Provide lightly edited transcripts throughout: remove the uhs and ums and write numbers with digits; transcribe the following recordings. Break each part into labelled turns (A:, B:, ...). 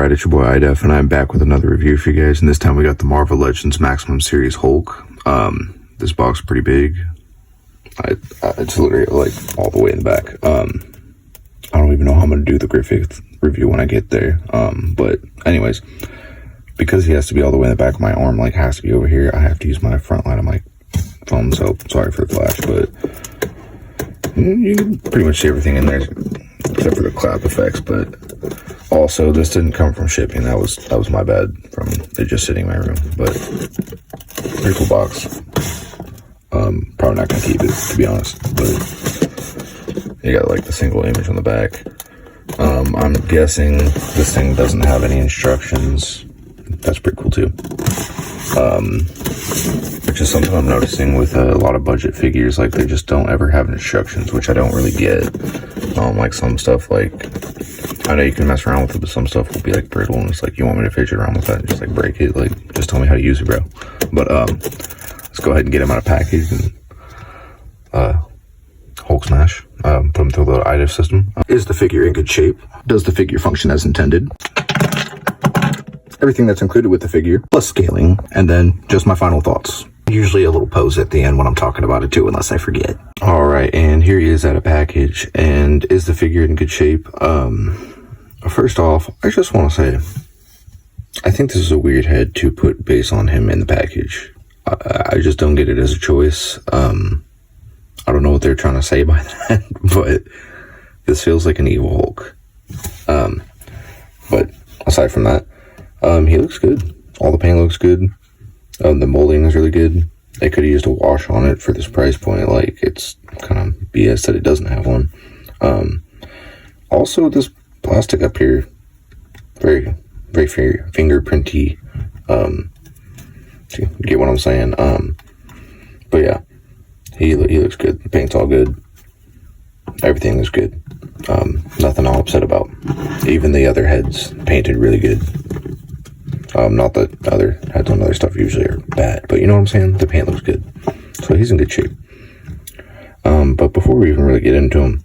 A: Alright, it's your boy IDEF, and I'm back with another review for you guys, and this time we got the Marvel Legends Maximum Series Hulk. This box is pretty big. It's literally like all the way in the back. I don't even know how I'm going to do the Griffith review when I get there. But anyways, because he has to be all the way in the back of my arm, like has to be over here, I have to use my front line of my phone, so sorry for the flash, but you can pretty much see everything in there except for the clap effects. But also, this didn't come from shipping. That was my bad from it just sitting in my room. But pretty cool box. Probably not gonna keep it, to be honest. But you got like the single image on the back. I'm guessing this thing doesn't have any instructions. That's pretty cool too. Which is something I'm noticing with a lot of budget figures, like they just don't ever have instructions, which I don't really get. Like some stuff, like I know you can mess around with it, but some stuff will be like brittle, and it's like, you want me to fidget around with that and just like break it? Like, just tell me how to use it, bro. But let's go ahead and get him out of package and Hulk smash. Put him through the little IDEF system. Is the figure in good shape? Does the figure function as intended? Everything that's included with the figure, plus scaling, and then just my final thoughts. Usually a little pose at the end when I'm talking about it too, unless I forget. Alright, and here he is at a package. And is the figure in good shape? First off, I just want to say, I think this is a weird head to put base on him in the package. I just don't get it as a choice. I don't know what they're trying to say by that, but this feels like an evil Hulk. But aside from that, he looks good. All the paint looks good. The molding is really good. They could have used a wash on it for this price point. Like, it's kind of BS that it doesn't have one. Also, this plastic up here, very, very fingerprinty. You get what I'm saying? But yeah, he looks good. The paint's all good. Everything is good. Nothing all upset about. Even the other heads painted really good. Not that other heads on other stuff usually are bad, but you know what I'm saying? The paint looks good. So he's in good shape. But before we even really get into him,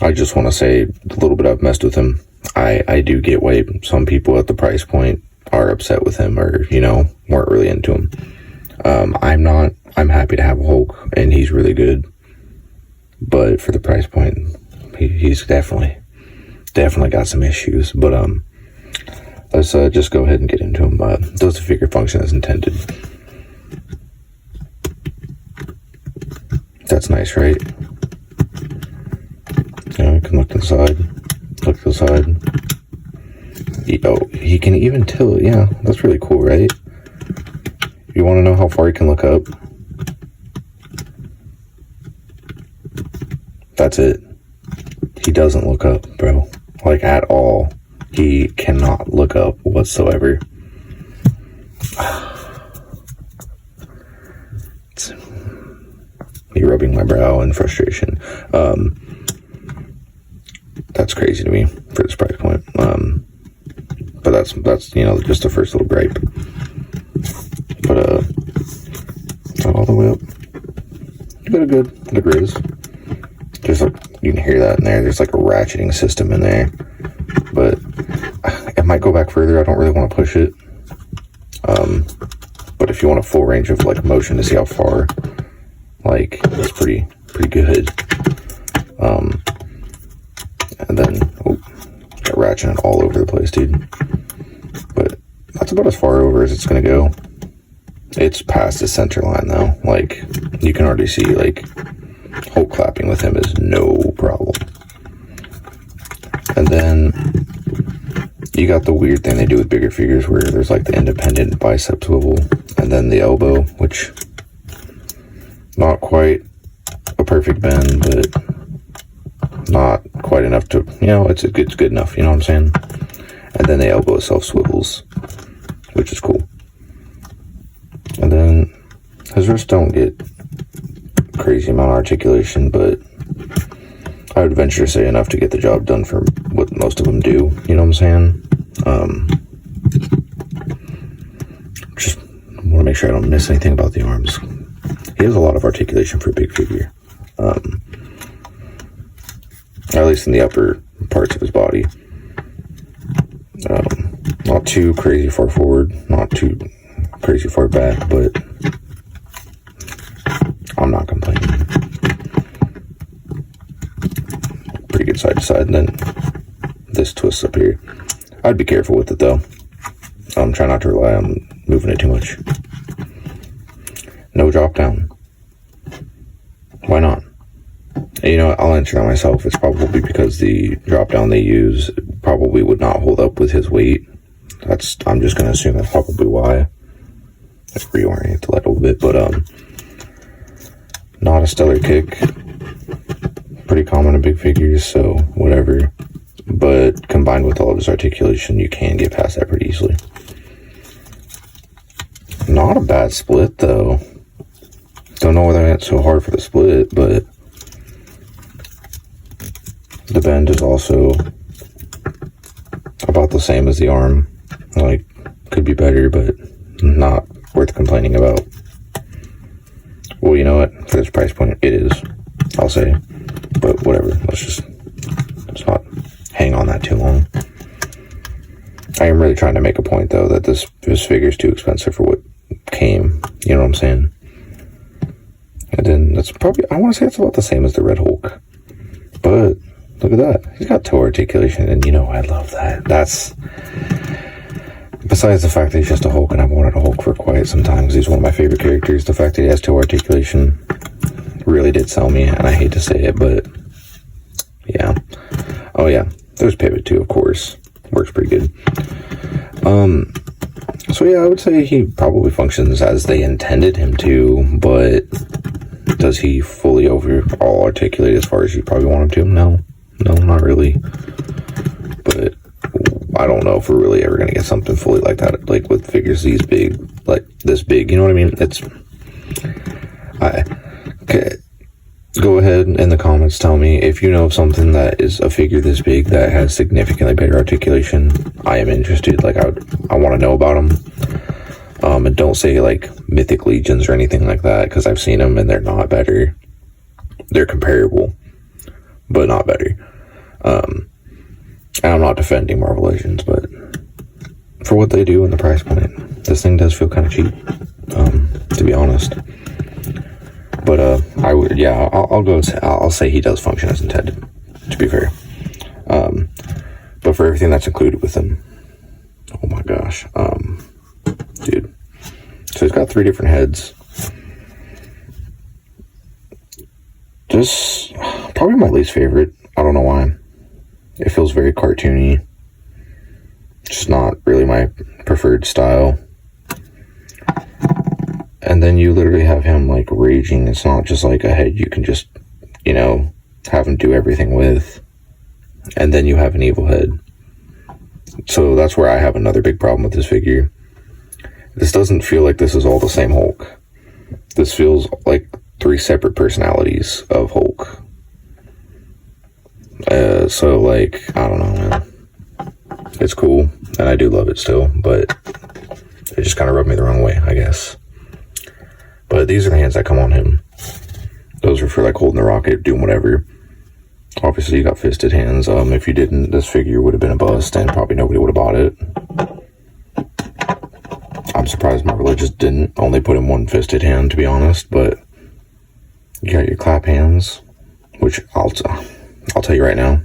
A: I just want to say the little bit I've messed with him. I do get why some people at the price point are upset with him, or, you know, weren't really into him. I'm not. I'm happy to have a Hulk, and he's really good. But for the price point, he's definitely got some issues. But let's just go ahead and get into him. Does the figure function as intended? That's nice, right? Yeah, I can look to the side. Look to the side. He can even tilt. Yeah, that's really cool, right? You want to know how far he can look up? That's it. He doesn't look up, bro. Like, at all. He cannot look up whatsoever. It's me rubbing my brow in frustration. That's crazy to me for this price point. But that's you know, just the first little gripe. But not all the way up. You got a good grizz. There's like, you can hear that in there. There's like a ratcheting system in there. But it might go back further. I don't really want to push it. But if you want a full range of like motion to see how far, like, it's pretty good. And then got ratcheting all over the place, dude. But that's about as far over as it's gonna go. It's past the center line though. Like, you can already see, like, Hulk clapping with him is no problem. And then you got the weird thing they do with bigger figures where there's like the independent bicep swivel and then the elbow, which not quite a perfect bend, but not quite enough to, you know, it's good enough, you know what I'm saying? And then the elbow itself swivels, which is cool. And then his wrists don't get crazy amount of articulation, but I would venture to say enough to get the job done for what most of them do, you know what I'm saying? Just want to make sure I don't miss anything about the arms. He has a lot of articulation for a big figure. At least in the upper parts of his body. not too crazy far forward, not too crazy far back, but I'm not complaining. Pretty good side to side. And then this twist up here. I'd be careful with it though. Try not to rely on moving it too much. No drop down. Why not? And you know what? I'll answer that myself. It's probably because the drop down they use probably would not hold up with his weight. I'm just gonna assume that's probably why. Let's reorient the light a little bit, but not a stellar kick. Pretty common in big figures, so whatever. But combined with all of his articulation, you can get past that pretty easily. Not a bad split though. Don't know why they went so hard for the split, but the bend is also about the same as the arm. Like, could be better, but not worth complaining about. Well, you know what? For this price point, it is. I'll say. But whatever. Let's not hang on that too long. I am really trying to make a point, though, that this figure is too expensive for what came. You know what I'm saying? And then that's probably, I want to say it's about the same as the Red Hulk. But look at that. He's got toe articulation, and you know, I love that. That's, besides the fact that he's just a Hulk, and I've wanted a Hulk for quite some time because he's one of my favorite characters, the fact that he has toe articulation really did sell me, and I hate to say it, but yeah. Oh yeah, there's Pivot too, of course. Works pretty good. So yeah, I would say he probably functions as they intended him to, but does he fully overall articulate as far as you probably want him to? No, not really. But I don't know if we're really ever going to get something fully like that, like with figures these big, like this big, you know what I mean? Okay. Go ahead in the comments, tell me if you know of something that is a figure this big that has significantly better articulation. I am interested. Like, I want to know about them. And don't say like Mythic Legions or anything like that, because I've seen them and they're not better. They're comparable, but not better. And I'm not defending Marvel Legends, but for what they do and the price point, this thing does feel kind of cheap, to be honest. But I'll say he does function as intended, to be fair. But for everything that's included with him, oh my gosh, dude. So he's got 3 different heads. Just probably my least favorite. I don't know why. It feels very cartoony. Just not really my preferred style. And then you literally have him like raging. It's not just like a head you can just, you know, have him do everything with. And then you have an evil head. So that's where I have another big problem with this figure. This doesn't feel like this is all the same Hulk. This feels like 3 separate personalities of Hulk. So like, I don't know, man. It's cool, and I do love it still, but it just kind of rubbed me the wrong way, I guess. But these are the hands that come on him. Those are for like holding the rocket, doing whatever. Obviously, you got fisted hands. If you didn't, this figure would have been a bust, and probably nobody would have bought it. I'm surprised Marvel just didn't only put in 1 fisted hand, to be honest. But you got your clap hands, which I'll tell you right now,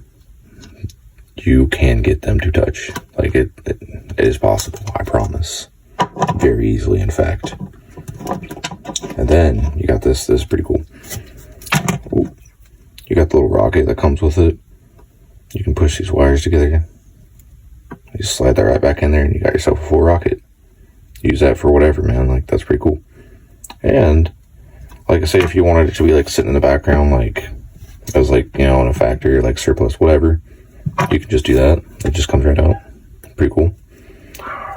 A: you can get them to touch. Like it is possible. I promise. Very easily, in fact. And then you got this. This is pretty cool. Ooh. You got the little rocket that comes with it. You can push these wires together. You just slide that right back in there, and you got yourself a full rocket. Use that for whatever, man. Like, that's pretty cool. And like I say, if you wanted it to be like sitting in the background, like as like, you know, in a factory, like surplus, whatever, you can just do that. It just comes right out. Pretty cool.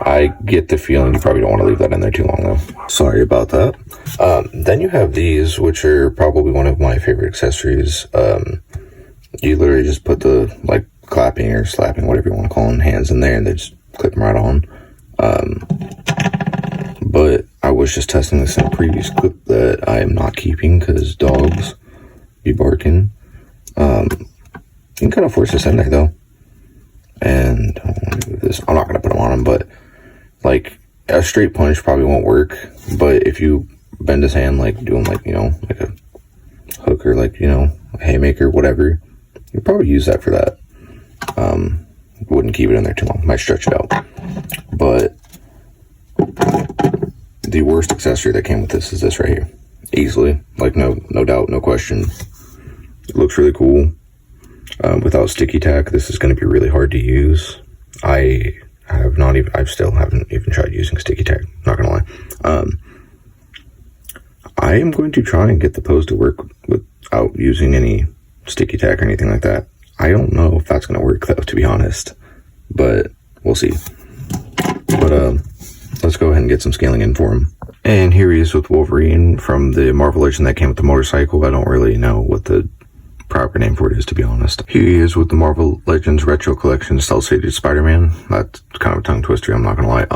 A: I get the feeling you probably don't want to leave that in there too long, though. Sorry about that. Then you have these, which are probably one of my favorite accessories. You literally just put the, like, clapping or slapping, whatever you want to call them, hands in there, and they just clip them right on. But I was just testing this in a previous clip that I am not keeping because dogs be barking. You can kind of force this in there, though. And I'm not going to put them on him, but like a straight punch probably won't work. But if you bend his hand, like doing like, you know, like a hook or like, you know, a haymaker, whatever, you'll probably use that for that. Wouldn't keep it in there too long, might stretch it out. But the worst accessory that came with this is this right here. Easily, like no doubt, no question. It looks really cool. Without sticky tack, this is going to be really hard to use. I still haven't even tried using sticky tack, not gonna lie. I am going to try and get the pose to work without using any sticky tack or anything like that. I don't know if that's gonna work though, to be honest, but we'll see. But let's go ahead and get some scaling in for him. And here he is with Wolverine from the Marvel Legend that came with the motorcycle. I don't really know what the proper name for it is, to be honest. Here he is with the Marvel Legends Retro Collection Cell Shaded Spider-Man. That's kind of a tongue twister, I'm not gonna lie.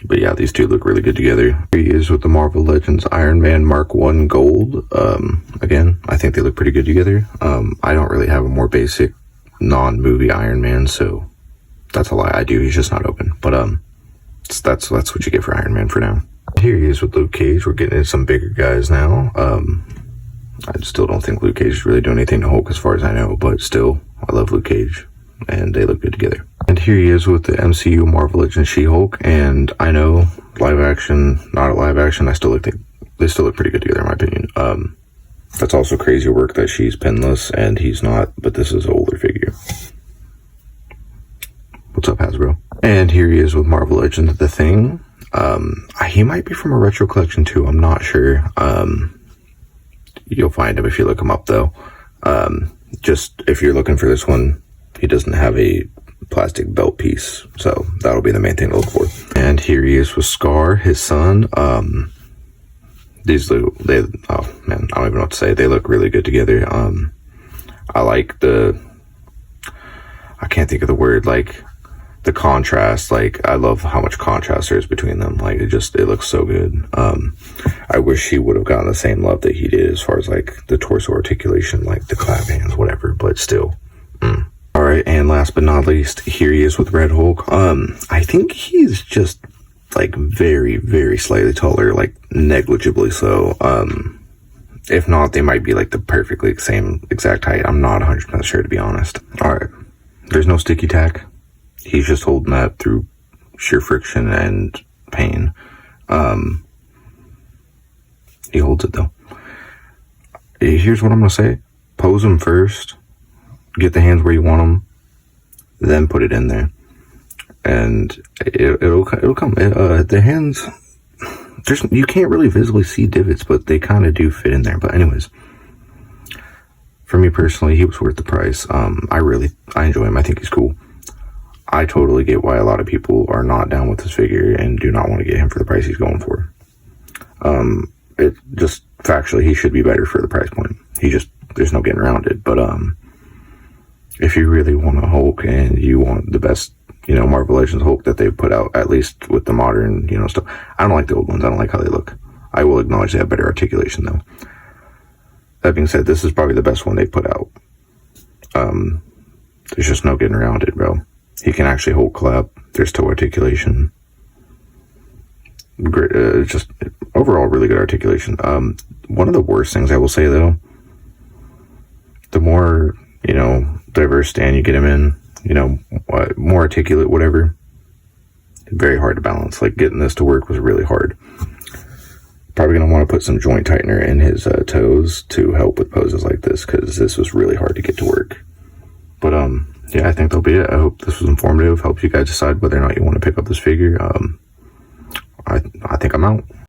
A: But yeah, these two look really good together. Here he is with the Marvel Legends Iron Man Mark 1 Gold. Again, I think they look pretty good together. I don't really have a more basic non-movie Iron Man, so that's a lie. I do, he's just not open. But that's what you get for Iron Man for now. Here he is with Luke Cage. We're getting into some bigger guys now. I still don't think Luke Cage is really doing anything to Hulk as far as I know, but still, I love Luke Cage, and they look good together. And here he is with the MCU Marvel Legends She-Hulk, and I know, live action, not a live action, they still look pretty good together in my opinion. That's also crazy work that she's pinless and he's not, but this is an older figure. What's up, Hasbro? And here he is with Marvel Legends The Thing. He might be from a retro collection too, I'm not sure. You'll find him if you look him up though. Just if you're looking for this one, he doesn't have a plastic belt piece, so that'll be the main thing to look for. And here he is with Scar, his son. Oh man, I don't even know what to say. They look really good together. I like I can't think of the word, like the contrast. Like I love how much contrast there is between them. Like it looks so good. I wish he would have gotten the same love that he did as far as like the torso articulation, like the clap hands, whatever, but still. All right, and last but not least, here he is with Red Hulk. I think he's just like very, very slightly taller, like negligibly so. If not, they might be like the perfectly same exact height. I'm not 100% sure, to be honest. All right, there's no sticky tack. He's just holding that through sheer friction and pain. He holds it though. Here's what I'm gonna say: pose him first, get the hands where you want them, then put it in there, and it'll come. The hands, you can't really visibly see divots, but they kind of do fit in there. But anyways, for me personally, he was worth the price. I enjoy him. I think he's cool. I totally get why a lot of people are not down with this figure and do not want to get him for the price he's going for. It just factually, he should be better for the price point. There's no getting around it. But if you really want a Hulk and you want the best, Marvel Legends Hulk that they've put out, at least with the modern, stuff. I don't like the old ones. I don't like how they look. I will acknowledge they have better articulation though. That being said, this is probably the best one they put out. There's just no getting around it, bro. He can actually hold clap. There's toe articulation. Great, just overall really good articulation. One of the worst things I will say though, the more diverse stand you get him in, more articulate, whatever, very hard to balance. Like getting this to work was really hard. Probably gonna want to put some joint tightener in his toes to help with poses like this, because this was really hard to get to work. But yeah, I think that'll be it. I hope this was informative, helps you guys decide whether or not you want to pick up this figure. I think I'm out.